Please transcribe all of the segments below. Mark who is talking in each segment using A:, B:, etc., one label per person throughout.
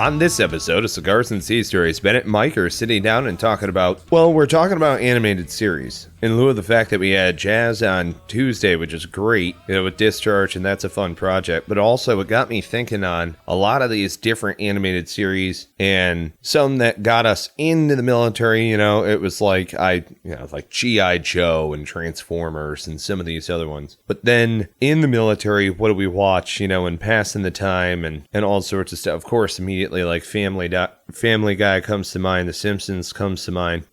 A: On this episode of Cigars and Sea Stories, Bennett and Mike are sitting down and talking about, well, we're talking about animated series. In lieu of the fact that we had Jazz on Tuesday, which is great, with Discharge, and that's a fun project. But also, it got me thinking on a lot of these different animated series, and some that got us into the military. It was like like G.I. Joe and Transformers and some of these other ones. But then in the military, what do we watch? And passing the time and all sorts of stuff. Of course, immediately like Family Guy comes to mind. The Simpsons comes to mind.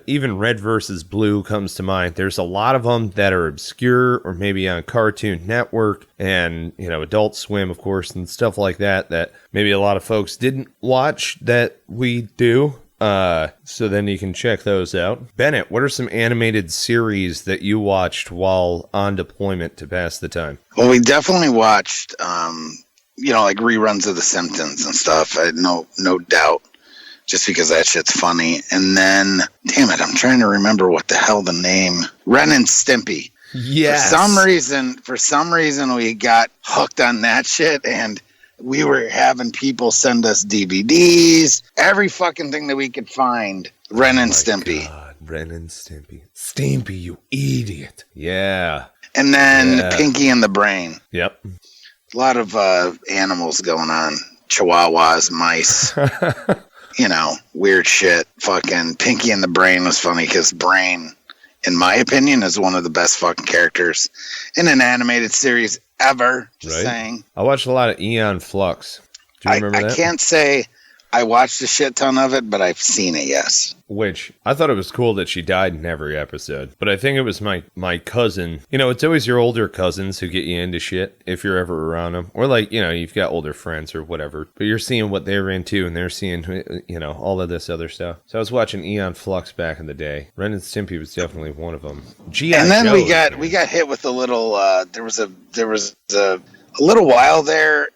A: Even Red versus Blue comes to mind. There's a lot of them that are obscure or maybe on Cartoon Network and, Adult Swim, of course, and stuff like that maybe a lot of folks didn't watch that we do. So then you can check those out. Bennett, what are some animated series that you watched while on deployment to pass the time?
B: Well, we definitely watched, like reruns of The Simpsons and stuff. No doubt. Just because that shit's funny. And then, damn it, I'm trying to remember what the hell the name. Ren and Stimpy.
A: Yes.
B: For some reason, we got hooked on that shit, and we were having people send us DVDs, every fucking thing that we could find. Ren and Stimpy.
A: God, Ren and Stimpy. Stimpy, you idiot. Yeah.
B: And then Pinky and the Brain.
A: Yep.
B: A lot of animals going on. Chihuahuas, mice. Weird shit. Fucking Pinky and the Brain was funny because Brain, in my opinion, is one of the best fucking characters in an animated series ever. Just saying.
A: I watched a lot of Eon Flux. Do you remember that?
B: I can't say I watched a shit ton of it, but I've seen it, yes.
A: Which, I thought it was cool that she died in every episode. But I think it was my cousin. It's always your older cousins who get you into shit, if you're ever around them. Or you've got older friends or whatever. But you're seeing what they're into, and they're seeing, all of this other stuff. So I was watching Eon Flux back in the day. Ren and Stimpy was definitely one of them.
B: And then we got hit with a little, there was a little while there,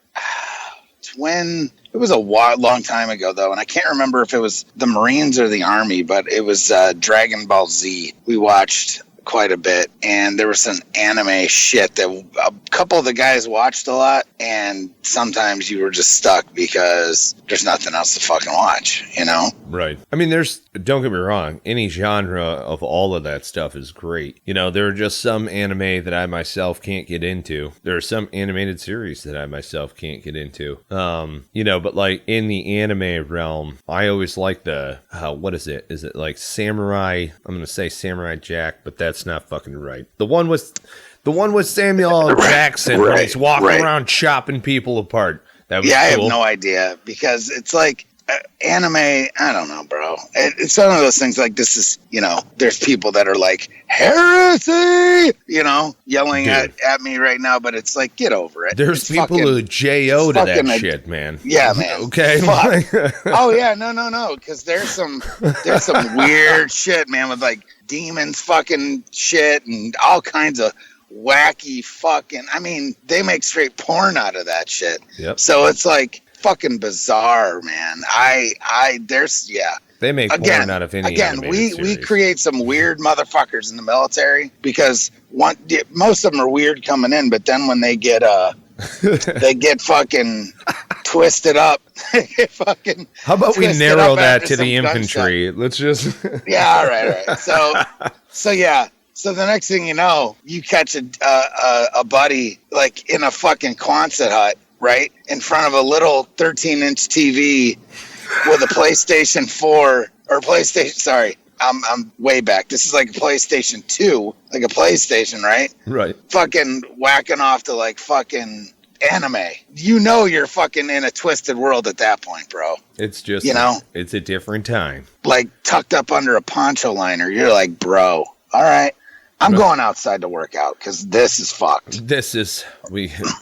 B: it was a long time ago, though, and I can't remember if it was the Marines or the Army, but it was Dragon Ball Z. We watched quite a bit, and there was some anime shit that a couple of the guys watched a lot, and sometimes you were just stuck because there's nothing else to fucking watch,
A: Right. I mean, don't get me wrong, any genre of all of that stuff is great. There are just some anime that I myself can't get into. There are some animated series that I myself can't get into. But like in the anime realm, I always like the, what is it? Is it like Samurai? I'm going to say Samurai Jack, but that's not fucking right. The one with Samuel L. Jackson when he's walking around chopping people apart. That was cool.
B: I have no idea because it's like anime. I don't know, bro. It's one of those things like this is, there's people that are like heresy, yelling at me right now, but it's like, get over it.
A: There's people who J.O. to that shit, man.
B: Yeah, man.
A: Okay.
B: Oh yeah, no, because there's some weird shit, man, with like demons fucking shit and all kinds of wacky fucking, they make straight porn out of that shit.
A: Yep.
B: So it's like fucking bizarre, man.
A: They make porn out of any
B: we create some weird motherfuckers in the military because most of them are weird coming in, but then when they get they get fucking twisted up.
A: How about we narrow that to the infantry? Let's just
B: yeah, all right. So yeah. So the next thing you know, you catch a buddy like in a fucking Quonset hut, right, in front of a little 13-inch TV with a PlayStation 4 or PlayStation. Sorry, I'm way back. This is like a PlayStation 2, like a PlayStation, right?
A: Right.
B: Fucking whacking off to like fucking anime. You're fucking in a twisted world at that point, bro.
A: It's just it's a different time.
B: Like tucked up under a poncho liner. You're like, bro, all right. I'm going outside to work out because this is fucked.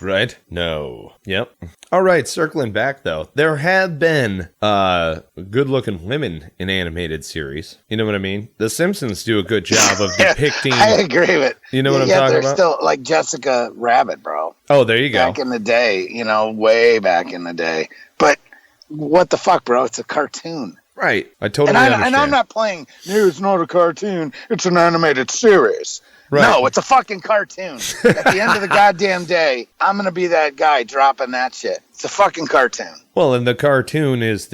A: Right? No. Yep. All right, circling back, though. There have been good-looking women in animated series. You know what I mean? The Simpsons do a good job of depicting...
B: I agree with it.
A: You know what I'm talking about?
B: Still like Jessica Rabbit, bro.
A: Oh, there you go.
B: Back in the day, way back in the day. But what the fuck, bro? It's a cartoon.
A: Right. I totally understand.
B: And I'm not playing, no, it's not a cartoon. It's an animated series.
A: Right.
B: No, it's a fucking cartoon. At the end of the goddamn day, I'm going to be that guy dropping that shit. It's a fucking cartoon.
A: Well, and the cartoon is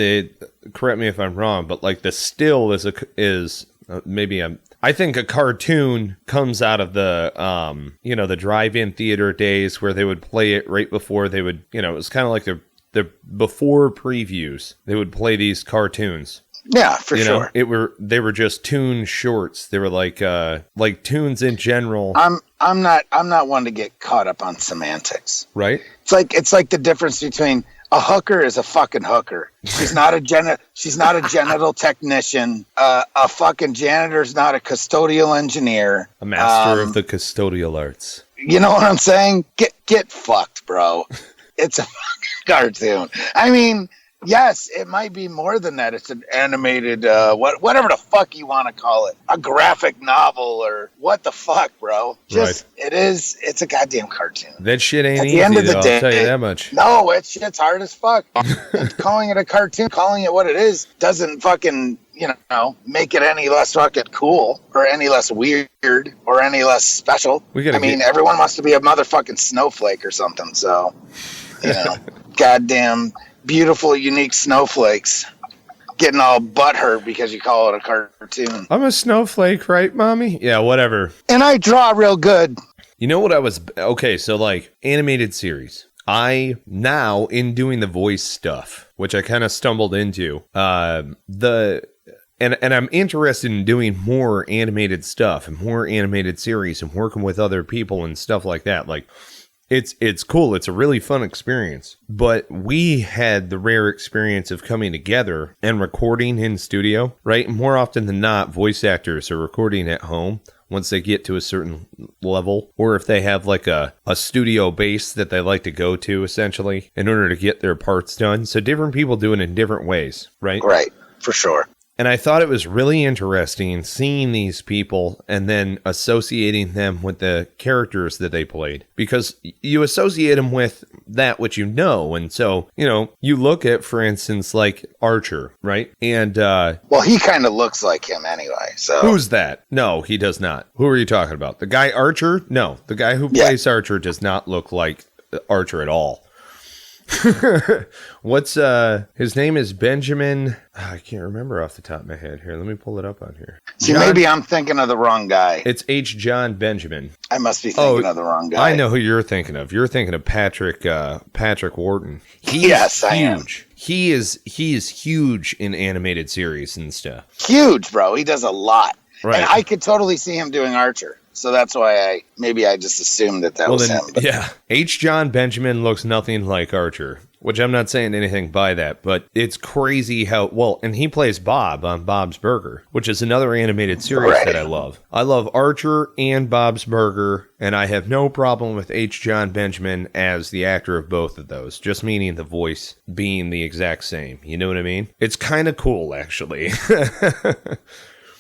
A: correct me if I'm wrong, but like the still I think a cartoon comes out of the, the drive-in theater days where they would play it right before they would, it was kind of like the before previews. They would play these cartoons.
B: Yeah, for sure.
A: They were just toon shorts. They were like toons in general.
B: I'm not one to get caught up on semantics.
A: Right?
B: It's like the difference between a hooker is a fucking hooker. She's not a genital technician. A fucking janitor's not a custodial engineer.
A: A master of the custodial arts.
B: You know what I'm saying? Get fucked, bro. It's a fucking cartoon. I mean, yes, it might be more than that. It's an animated, whatever the fuck you want to call it, a graphic novel or what the fuck, bro. Just right. It's a goddamn cartoon.
A: That shit ain't
B: easy.
A: At the end of the day, I'll tell you that much.
B: No, shit's hard as fuck. Calling it a cartoon, calling it what it is, doesn't fucking make it any less fucking cool or any less weird or any less special. Everyone wants to be a motherfucking snowflake or something. So, goddamn beautiful, unique snowflakes getting all butthurt because you call it a cartoon.
A: I'm a snowflake, right, mommy? Yeah, whatever.
B: And I draw real good.
A: You know what so like animated series. I now, in doing the voice stuff, which I kind of stumbled into, and I'm interested in doing more animated stuff and more animated series and working with other people and stuff like that. Like, it's cool. It's a really fun experience. But we had the rare experience of coming together and recording in studio, right? More often than not, voice actors are recording at home once they get to a certain level, or if they have like a studio base that they like to go to, essentially, in order to get their parts done. So different people do it in different ways, right?
B: Right, for sure.
A: And I thought it was really interesting seeing these people and then associating them with the characters that they played, because you associate them with that which you know. And so, you look at, for instance, like Archer, right? And
B: well, he kind of looks like him anyway. So
A: who's that? No, he does not. Who are you talking about? The guy Archer? No, the guy who plays Archer does not look like Archer at all. What's his name is Benjamin. I can't remember off the top of my head. Here, let me pull it up on here.
B: See, maybe I'm thinking of the wrong guy.
A: It's H. John Benjamin.
B: I must be thinking of the wrong guy.
A: I know who you're thinking of. You're thinking of Patrick Wharton.
B: Yes, I am.
A: He is huge in animated series and stuff.
B: Huge, bro. He does a lot.
A: Right.
B: And I could totally see him doing Archer. So that's why I just assumed that was him. But.
A: Yeah. H. John Benjamin looks nothing like Archer, which I'm not saying anything by that, but it's crazy and he plays Bob on Bob's Burger, which is another animated series that I love. I love Archer and Bob's Burger, and I have no problem with H. John Benjamin as the actor of both of those, just meaning the voice being the exact same. You know what I mean? It's kind of cool, actually.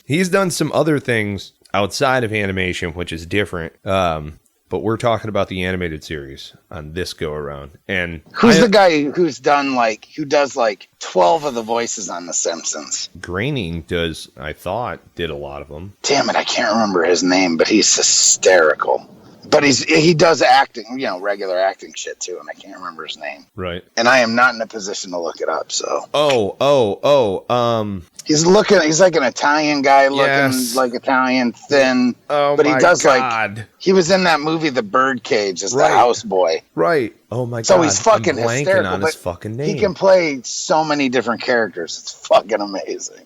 A: He's done some other things outside of animation, which is different. But we're talking about the animated series on this go around. And
B: who's the guy who does 12 of the voices on The Simpsons?
A: Groening did a lot of them.
B: Damn it, I can't remember his name, but he's hysterical. But he does acting, regular acting shit too, and I can't remember his name.
A: Right.
B: And I am not in a position to look it up, so. He's like an Italian guy, looking like Italian, thin. Oh, but he does God. He was in that movie The Birdcage as the houseboy.
A: Right. Oh my God.
B: So he's fucking hysterical.
A: On his fucking name.
B: He can play so many different characters. It's fucking amazing.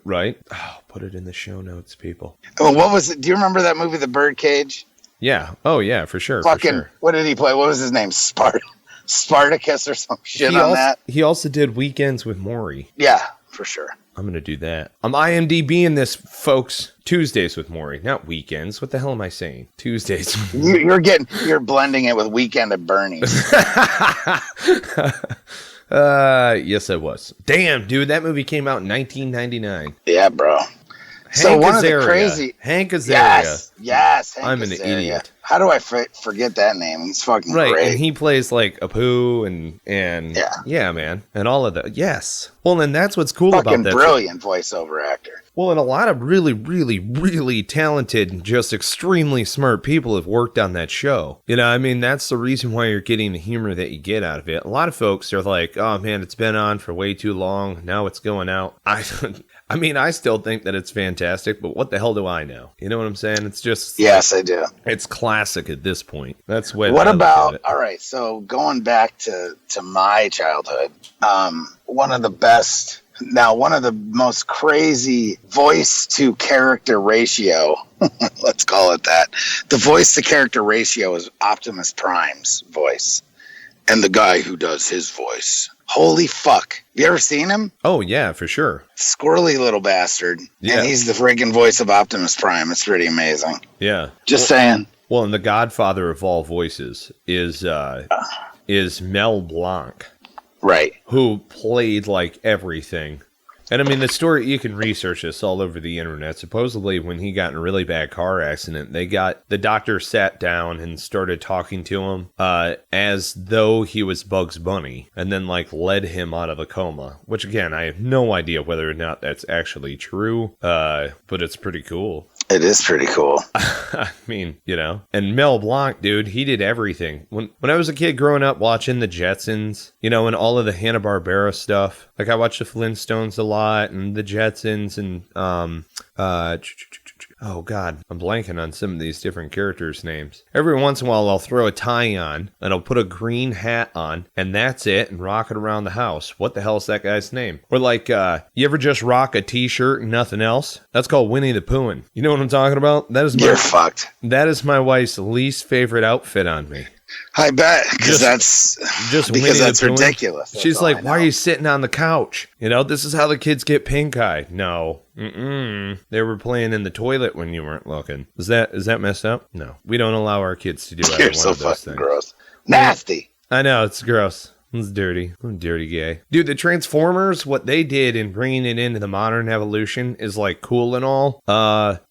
A: Right. Oh, put it in the show notes, people.
B: Oh, what was it? Do you remember that movie The Birdcage?
A: Yeah. Oh yeah, for sure.
B: What did he play? What was his name? Spartacus or some shit that.
A: He also did Weekends with Morty.
B: Yeah, for sure.
A: I'm going to do that. I'm IMDb'ing this, folks. Tuesdays with Morty, not weekends. What the hell am I saying? Tuesdays.
B: You're blending it with Weekend at Bernie's.
A: Yes, I was. Damn, dude, that movie came out in 1999.
B: Yeah, bro.
A: Hank Azaria.
B: Yes.
A: I'm an idiot.
B: How do I forget that name? He's fucking great.
A: And he plays like Apu and yeah, man, and all of that. Yes. Well, and that's what's cool about that.
B: Fucking brilliant voiceover actor.
A: Well, and a lot of really, really, really talented and just extremely smart people have worked on that show. You know, I mean, that's the reason why you're getting the humor that you get out of it. A lot of folks are like, oh man, it's been on for way too long. Now it's going out. I mean, I still think that it's fantastic, but what the hell do I know? You know what I'm saying? It's just...
B: Yes, I do.
A: It's classic at this point. That's what...
B: What about... All right, so going back to my childhood, one of the best... Now, one of the most crazy voice-to-character ratio, let's call it that, the voice-to-character ratio is Optimus Prime's voice. And the guy who does his voice. Holy fuck. Have you ever seen him?
A: Oh, yeah, for sure.
B: Squirrely little bastard. Yeah. And he's the freaking voice of Optimus Prime. It's pretty amazing.
A: Yeah.
B: Just saying.
A: Well, and the godfather of all voices is Mel Blanc.
B: Right.
A: Who played, like, everything. And I mean, the story, you can research this all over the internet. Supposedly, when he got in a really bad car accident, the doctor sat down and started talking to him as though he was Bugs Bunny, and then like led him out of a coma. Which again, I have no idea whether or not that's actually true, but it's pretty cool.
B: It is pretty cool.
A: I mean, you know, and Mel Blanc, dude, he did everything. When I was a kid growing up watching the Jetsons, you know, and all of the Hanna-Barbera stuff, like I watched the Flintstones a lot and the Jetsons and, oh God, I'm blanking on some of these different characters' names. Every once in a while, I'll throw a tie on and I'll put a green hat on and that's it and rock it around the house. What the hell is that guy's name? Or like, you ever just rock a t-shirt and nothing else? That's called Winnie the Poohin'. You know what I'm talking about?
B: You're fucked.
A: That is my wife's least favorite outfit on me.
B: I bet, because that's ridiculous.
A: She's like, why are you sitting on the couch? You know, this is how the kids get pink eye. No. They were playing in the toilet when you weren't looking. Is that messed up? No. We don't allow our kids to do either
B: You're
A: one
B: so
A: of those
B: fucking
A: things.
B: Gross. Nasty.
A: I know, it's gross. It's dirty. I'm dirty gay. Dude, the Transformers, what they did in bringing it into the modern evolution is like cool and all.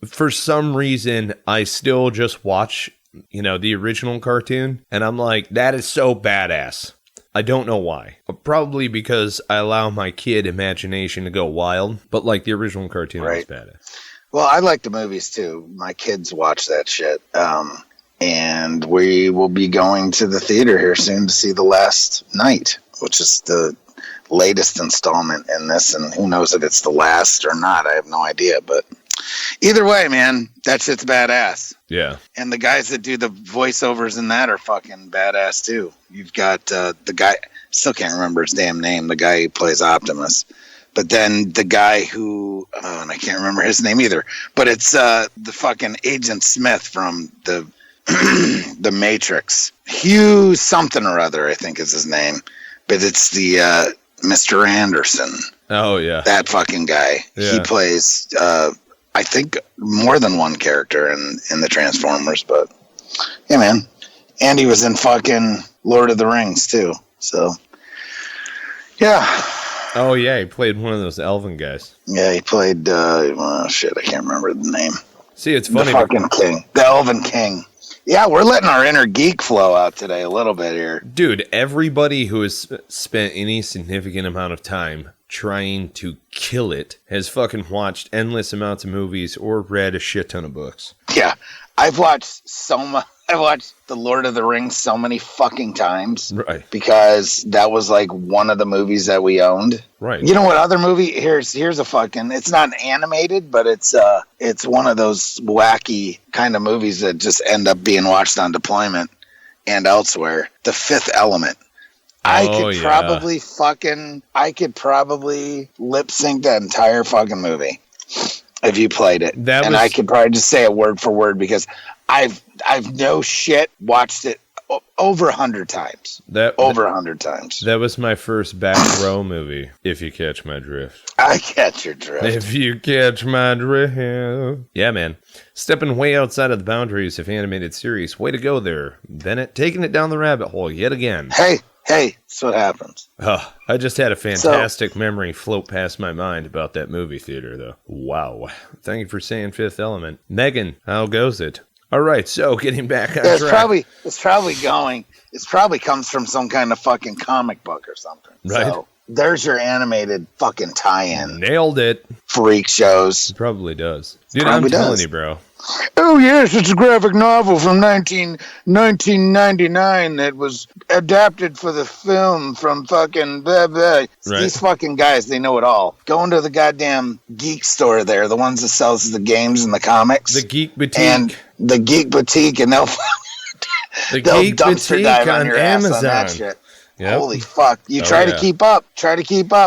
A: For some reason, I still just watch, you know, the original cartoon, and I'm like, that is so badass. I don't know why. Probably because I allow my kid imagination to go wild, but like the original cartoon was badass.
B: Well, I like the movies too. My kids watch that shit. And we will be going to the theater here soon to see The Last Night, which is the latest installment in this, and who knows if it's the last or not. I have no idea, but either way, man, that shit's badass.
A: Yeah.
B: And the guys that do the voiceovers in that are fucking badass too. You've got the guy, still can't remember his damn name, the guy who plays Optimus. But then the guy who, and I can't remember his name either, but it's the fucking Agent Smith from the Matrix. Hugh something or other, I think is his name. But it's the Mr. Anderson.
A: Oh, yeah.
B: That fucking guy. Yeah. He plays, I think, more than one character in the Transformers. But, yeah, man. And he was in fucking Lord of the Rings, too. So, yeah.
A: Oh, yeah. He played one of those elven guys.
B: Yeah, he played, shit, I can't remember the name.
A: See, it's funny.
B: The fucking king. The Elven King. Yeah, we're letting our inner geek flow out today a little bit here.
A: Dude, everybody who has spent any significant amount of time trying to kill it has fucking watched endless amounts of movies or read a shit ton of books.
B: Yeah, I've watched I watched The Lord of the Rings so many fucking times.
A: Right.
B: Because that was like one of the movies that we owned.
A: Right.
B: You know what other movie? Here's a fucking, it's not animated, but it's one of those wacky kind of movies that just end up being watched on deployment and elsewhere. The Fifth Element. I could probably lip sync that entire fucking movie if you played it. I could probably just say it word for word because I've no shit watched it over 100 times. Over 100 times.
A: That was my first back row movie, if you catch my drift.
B: I catch your drift.
A: If you catch my drift. Yeah, man. Stepping way outside of the boundaries of animated series. Way to go there, Bennett. Taking it down the rabbit hole yet again.
B: Hey, that's what happens.
A: I just had a fantastic memory float past my mind about that movie theater, though. Wow. Thank you for saying Fifth Element. Megan, how goes it? All right, so getting back on track. It
B: probably comes from some kind of fucking comic book or something.
A: Right.
B: So, There's your animated fucking tie-in.
A: Nailed it.
B: Freak shows.
A: It probably does. Dude,
B: Probably
A: I'm telling
B: does.
A: you, bro.
B: Oh, yes, it's a graphic novel from 1999 that was adapted for the film from fucking blah, blah.
A: Right.
B: These fucking guys, they know it all. Go into the goddamn geek store there, the ones that sells the games and the comics.
A: The Geek Boutique.
B: And the Geek Boutique, and they'll
A: Geek
B: dumpster
A: Boutique
B: dive on
A: on
B: your ass on that
A: Amazon.
B: shit.
A: Yep.
B: Holy fuck. You try to keep up,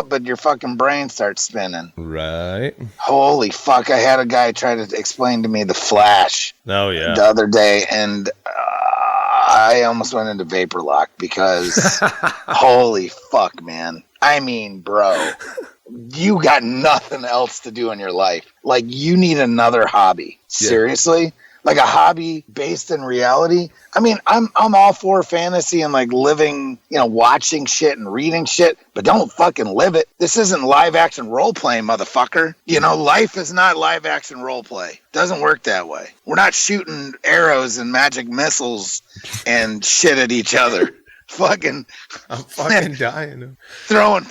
B: but your fucking brain starts spinning.
A: Right.
B: Holy fuck. I had a guy try to explain to me the Flash
A: Oh, yeah.
B: the other day, and I almost went into vapor lock because holy fuck, man. I mean, bro, you got nothing else to do in your life. Like, you need another hobby.
A: Yeah.
B: Seriously? Like a hobby based in reality. I mean, I'm all for fantasy and like living, watching shit and reading shit, but don't fucking live it. This isn't live action role playing, motherfucker. Life is not live action role play. Doesn't work that way. We're not shooting arrows and magic missiles and shit at each other. I'm
A: fucking dying.
B: Throwing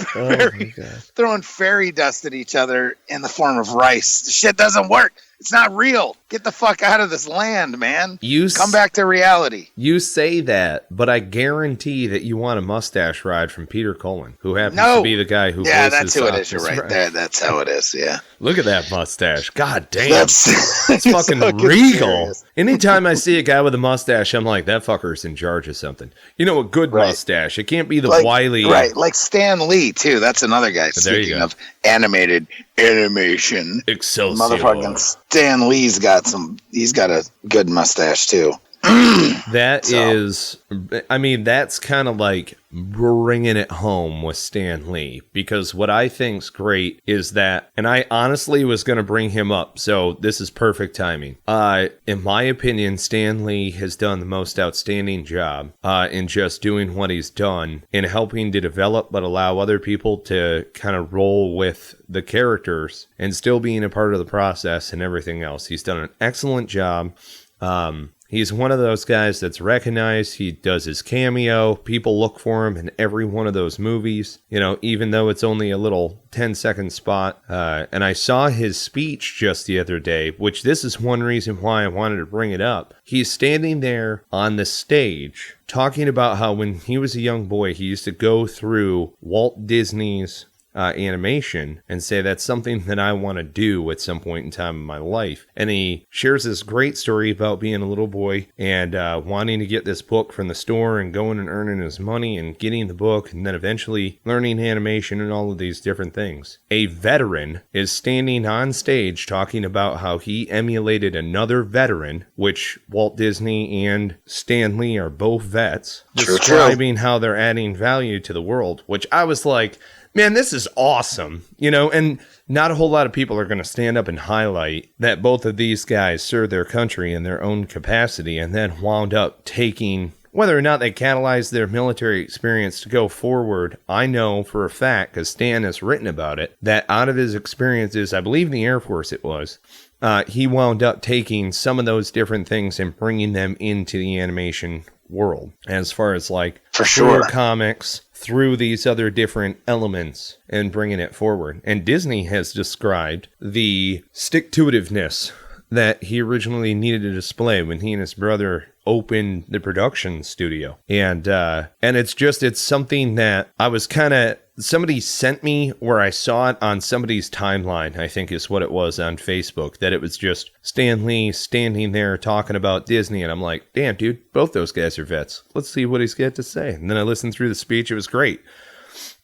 B: fairy dust at each other in the form of rice. The shit doesn't work. It's not real. Get the fuck out of this land, man. Come back to reality.
A: You say that, but I guarantee that you want a mustache ride from Peter Cullen, who happens to be the guy who voices
B: that's who it is. You're
A: Optimus
B: right there. That's how it is. Yeah.
A: Look at that mustache. God damn.
B: That's
A: it's fucking regal.
B: Serious.
A: Anytime I see a guy with a mustache, I'm like, that fucker's in charge of something. A good mustache. It can't be the wily.
B: Right. Like Stan Lee, too. That's another guy. Speaking of animation.
A: Excelsior.
B: Motherfucking Stan Lee's got a good mustache, too.
A: That's kind of like bringing it home with Stan Lee, because what I think's great is that, and I honestly was going to bring him up, so this is perfect timing. In my opinion, Stan Lee has done the most outstanding job in just doing what he's done, in helping to develop but allow other people to kind of roll with the characters and still being a part of the process and everything else. He's done an excellent job. He's one of those guys that's recognized. He does his cameo. People look for him in every one of those movies, even though it's only a little 10-second spot. And I saw his speech just the other day, which this is one reason why I wanted to bring it up. He's standing there on the stage talking about how when he was a young boy, he used to go through Walt Disney's animation and say that's something that I want to do at some point in time in my life. And he shares this great story about being a little boy and wanting to get this book from the store and going and earning his money and getting the book and then eventually learning animation and all of these different things. A veteran is standing on stage talking about how he emulated another veteran, which Walt Disney and Stan Lee are both vets, describing how they're adding value to the world, which I was like, man, this is awesome, and not a whole lot of people are going to stand up and highlight that both of these guys served their country in their own capacity and then wound up taking, whether or not they catalyzed their military experience to go forward. I know for a fact, because Stan has written about it, that out of his experiences, I believe in the Air Force it was, he wound up taking some of those different things and bringing them into the animation world, as far as like
B: for sure
A: comics through these other different elements and bringing it forward. And Disney has described the stick-to-itiveness that he originally needed to display when he and his brother opened the production studio. And it's something that I was somebody sent me, where I saw it on somebody's timeline, I think is what it was, on Facebook, that it was just Stan Lee standing there talking about Disney. And I'm like, damn, dude, both those guys are vets. Let's see what he's got to say. And then I listened through the speech. It was great.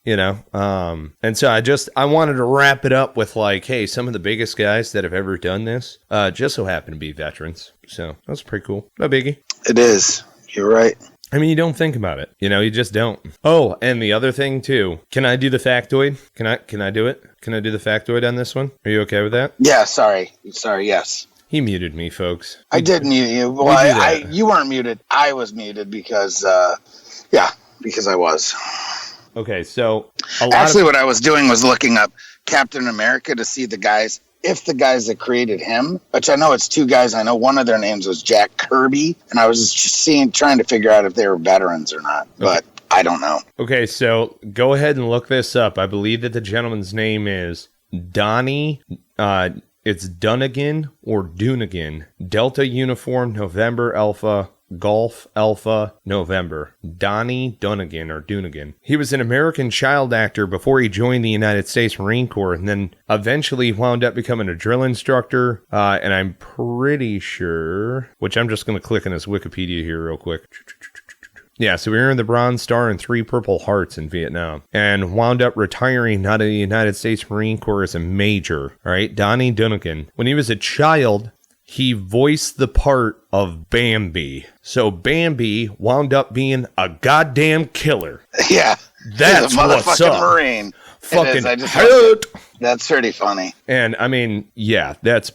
A: And so I wanted to wrap it up with like, hey, some of the biggest guys that have ever done this just so happen to be veterans. So that's pretty cool. No biggie.
B: It is. You're right.
A: I mean, you don't think about it. You just don't. Oh, and the other thing too. Can I do the factoid? Can I do it? Can I do the factoid on this one? Are you okay with that?
B: Yeah, sorry, yes.
A: He muted me, folks.
B: I did mute you. Well, you weren't muted. I was muted because because I was.
A: Okay, so
B: what I was doing was looking up Captain America to see the guys that created him, which I know it's two guys. I know one of their names was Jack Kirby, and I was just trying to figure out if they were veterans or not. Okay. But I don't know.
A: Okay, so go ahead and look this up. I believe that the gentleman's name is Donnie. It's Dunnigan or Dunigan. Delta Uniform November Alpha Golf Alpha November. Donnie Dunnigan or Dunigan. He was an American child actor before he joined the United States Marine Corps, and then eventually wound up becoming a drill instructor. And I'm pretty sure, which I'm just going to click on his Wikipedia here real quick. Yeah, so he earned the Bronze Star and 3 Purple Hearts in Vietnam, and wound up retiring out of the United States Marine Corps as a major. All right, Donnie Dunnigan. When he was a child, he voiced the part of Bambi. So Bambi wound up being a goddamn killer.
B: Yeah.
A: That's what's up.
B: Marine.
A: Fucking
B: that's pretty funny.
A: And I mean, yeah, that's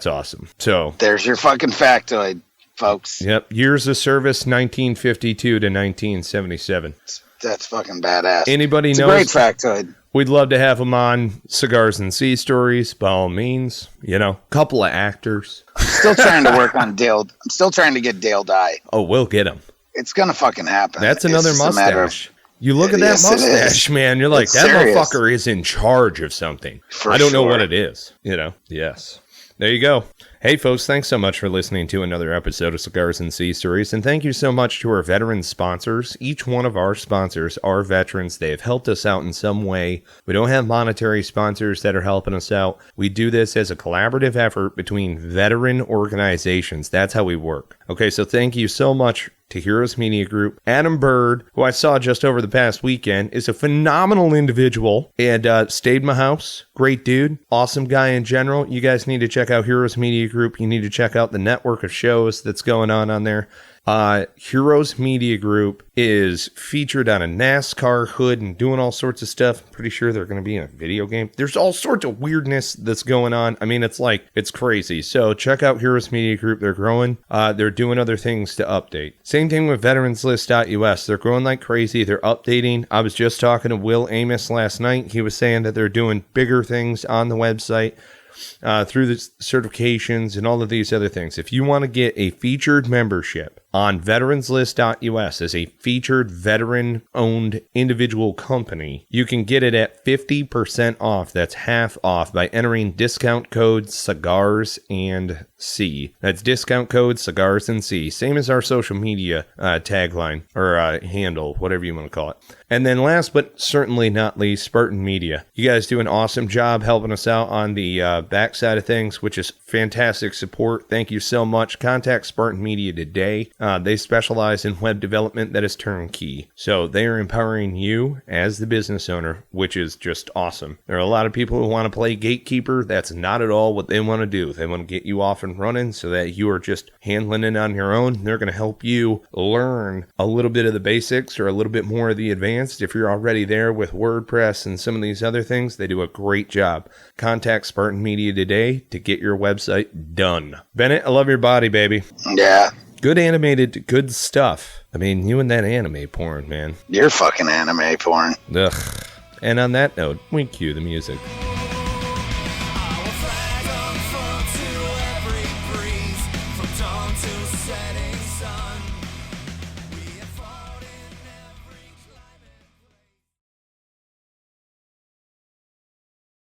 A: awesome. So
B: there's your fucking factoid, folks.
A: Yep. Years of service, 1952 to 1977.
B: That's fucking badass.
A: Anybody knows?
B: Great factoid.
A: We'd love to have him on Cigars and Sea Stories, by all means. You know, couple of actors.
B: I'm still trying to work on Dale. I'm still trying to get Dale Dye.
A: Oh, we'll get him.
B: It's gonna fucking happen.
A: That's another mustache. You look at that mustache, man. You're like, that motherfucker is in charge of something. I don't know what it is. You know? Yes. There you go. Hey, folks, thanks so much for listening to another episode of Cigars and Sea Stories, and thank you so much to our veteran sponsors. Each one of our sponsors are veterans. They have helped us out in some way. We don't have monetary sponsors that are helping us out. We do this as a collaborative effort between veteran organizations. That's how we work. Okay, so thank you so much to Heroes Media Group. Adam Bird, who I saw just over the past weekend, is a phenomenal individual and stayed in my house. Great dude. Awesome guy in general. You guys need to check out Heroes Media Group. You need to check out the network of shows that's going on there. Heroes Media Group is featured on a NASCAR hood and doing all sorts of stuff. I'm pretty sure they're going to be in a video game. There's all sorts of weirdness that's going on. I mean, it's crazy. So check out Heroes Media Group. They're growing. They're doing other things to update. Same thing with veteranslist.us. They're growing like crazy. They're updating. I was just talking to Will Amos last night. He was saying that they're doing bigger things on the website. Through the certifications and all of these other things. If you want to get a featured membership on veteranslist.us as a featured veteran-owned individual company, you can get it at 50% off. That's half off by entering discount code Cigars and Sea. That's discount code Cigars and Sea. Same as our social media tagline or handle, whatever you want to call it. And then last but certainly not least, Spartan Media. You guys do an awesome job helping us out on the backside of things, which is fantastic support. Thank you so much. Contact Spartan Media today. They specialize in web development that is turnkey. So they are empowering you as the business owner, which is just awesome. There are a lot of people who want to play gatekeeper. That's not at all what they want to do. They want to get you off and running so that you are just handling it on your own. They're going to help you learn a little bit of the basics or a little bit more of the advanced. If you're already there with WordPress and some of these other things, they do a great job. Contact Spartan Media today to get your website done. Bennett, I love your body, baby.
B: Yeah.
A: Good animated, good stuff. I mean, you and that anime porn, man.
B: You're fucking anime porn.
A: Ugh. And on that note, we cue the music.